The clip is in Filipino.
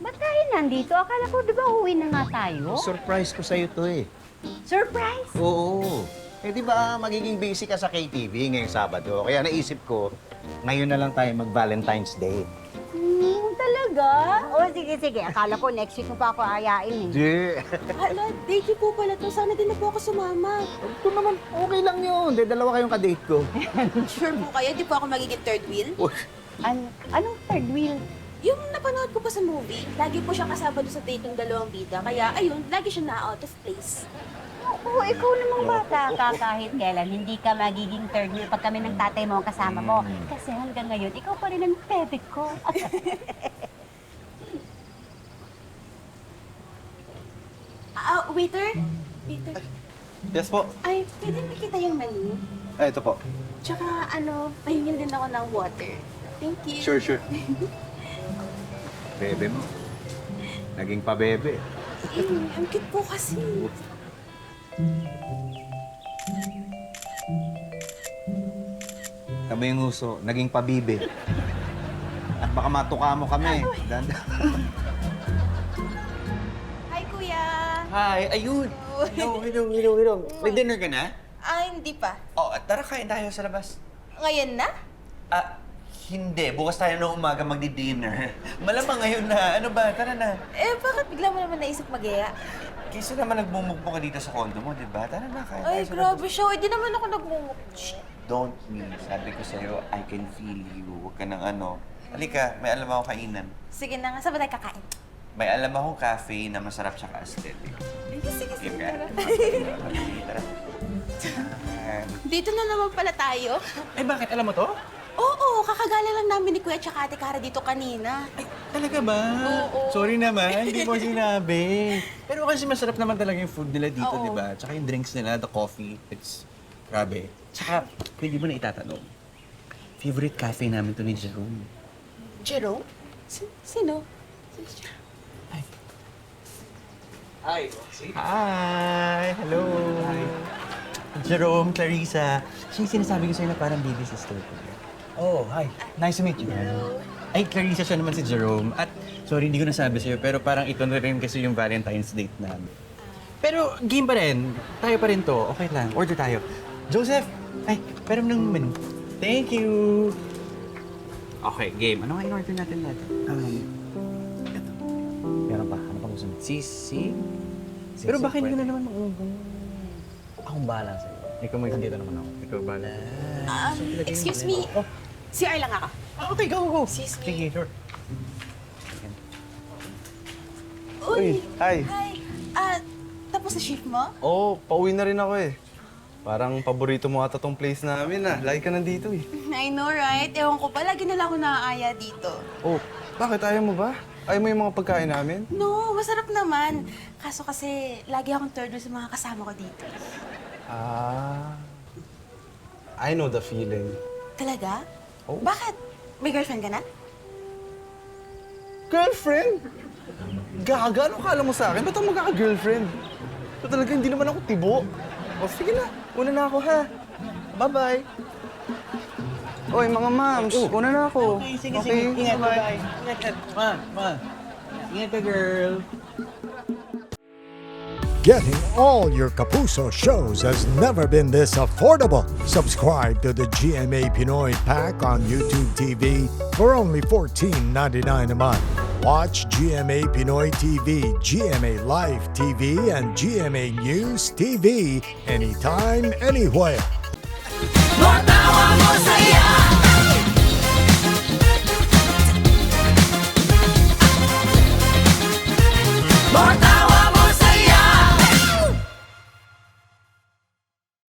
Ba't tayo nandito? Akala ko, di ba uwi na nga tayo? Surprise ko sa'yo to eh. Surprise! Oo. Eh di ba magiging busy ka sa KTV ngayong Sabado? Kaya naisip ko, ngayon na lang tayo mag-Valentine's Day. Talaga? O, sige. Akala ko next week mo pa ako ayain eh. Di. Hala, date niyo po pala to. Sana din na po ako sumama. Ito naman, okay lang yun. De, dalawa kayong kadate ko. Sure po kayo, di po ako magiging third wheel? Anong third wheel? Yung napanood ko pa sa movie, lagi po siya kasama doon sa date ng dalawang bida. Kaya ayun, lagi siya na-out of place. Oo, ikaw namang bata ka kahit kailan. Hindi ka magiging third wheel pag kami ng tatay mo ang kasama mo. Kasi hanggang ngayon, ikaw pa rin ang bebe ko. Waiter? Waiter? Yes po. Ay, pwede makita yung menu? Ay, ito po. Tsaka pahingin din ako ng water. Thank you. Sure. Bebe mo. Naging pa-bebe. Ang cute po kasi. Tama yung uso, naging pabibe. At baka matuka mo kami. Hi, kuya. Hi, ayun. Hello. May dinner ka na? Hindi pa. Oh, tara kain tayo sa labas. Ngayon na? Hindi. Bukas tayo ng umaga magdi-dinner. Malamang ngayon na. Ano ba? Tara na. Bakit bigla mo naman naisip mag-iya? Kaysa naman nagmumukmo ka dito sa condo mo, di ba? Tara na, kain tayo Ay, sa grabe labas. siya. Hindi naman ako nagmumuk. Don't me. Sabi ko sa'yo, I can feel you. Huwag ka ng ano. Halika, may alam akong kainan. Sige na nga, saan ba tayo kakain? May alam akong cafe na masarap siya ka-aesthetic. Sige, Sige, tara. tara. Dito na naman pala tayo. Eh, bakit? Alam mo to? Oo, kakagaling lang namin ni Kuya tsaka Ate Cara dito kanina. Ay, talaga ba? Oo. Sorry naman, hindi mo sinabi. Pero kasi masarap naman talaga yung food nila dito, Oo. di ba? Tsaka yung drinks nila, the coffee, it's grabe. Tsaka, pwede mo na itatanong. Favorite cafe namin to ni Jerome. Jerome? Sino? Hi! Hello! Hi. Jerome, Clarissa. Siya yung sinasabi ko sa'yo na parang baby sister ko. Oh, hi. Nice to meet you. Ay, Clarissa siya naman si Jerome. At, sorry, hindi ko nasabi sa'yo, pero parang ito na rin kasi yung Valentine's date namin. Pero, game pa rin. Tayo pa rin to. Okay lang. Order tayo. Joseph! Ay, pero ng menu. Thank you! Okay, game. Ano nga in-order natin natin? Ito. Meron pa. Ano pang gusto mo? Sisig? Pero bakit hindi ko na naman maubong? Akong bahala sa'yo. Ikaw may dito naman ako. Ikaw bahala. Excuse me. CR lang ako. Okay, go. Excuse me. Sige, sure. Uy! Hi. Tapos na shift mo? Oo, pauwi na rin ako eh. Parang paborito mo ata tong place namin ah. Lagi ka nandito eh. I know, right? Ewan ko pa, lagi nila ako naaaya dito. Oh, bakit? Ayaw mo ba? Ayaw mo yung mga pagkain namin? No, masarap naman. Kaso kasi, lagi akong third wheel sa mga kasama ko dito. I know the feeling. Talaga? Oh. Bakit? May girlfriend ka na? Girlfriend? Gaga, ano kala mo sa akin? Ba't ako magkaka-girlfriend? So talaga, hindi naman ako tibo. O sige na, una na ako ha. Bye-bye. Oy, mga moms, una na ako. Sige. Ingat, bye-bye. Ingat ka. Ma. Ingat ka, girl. Getting all your Kapuso shows has never been this affordable. Subscribe to the GMA Pinoy Pack on YouTube TV for only $14.99 a month. Watch GMA Pinoy TV, GMA Live TV, and GMA News TV anytime, anywhere. Matawa mo saya.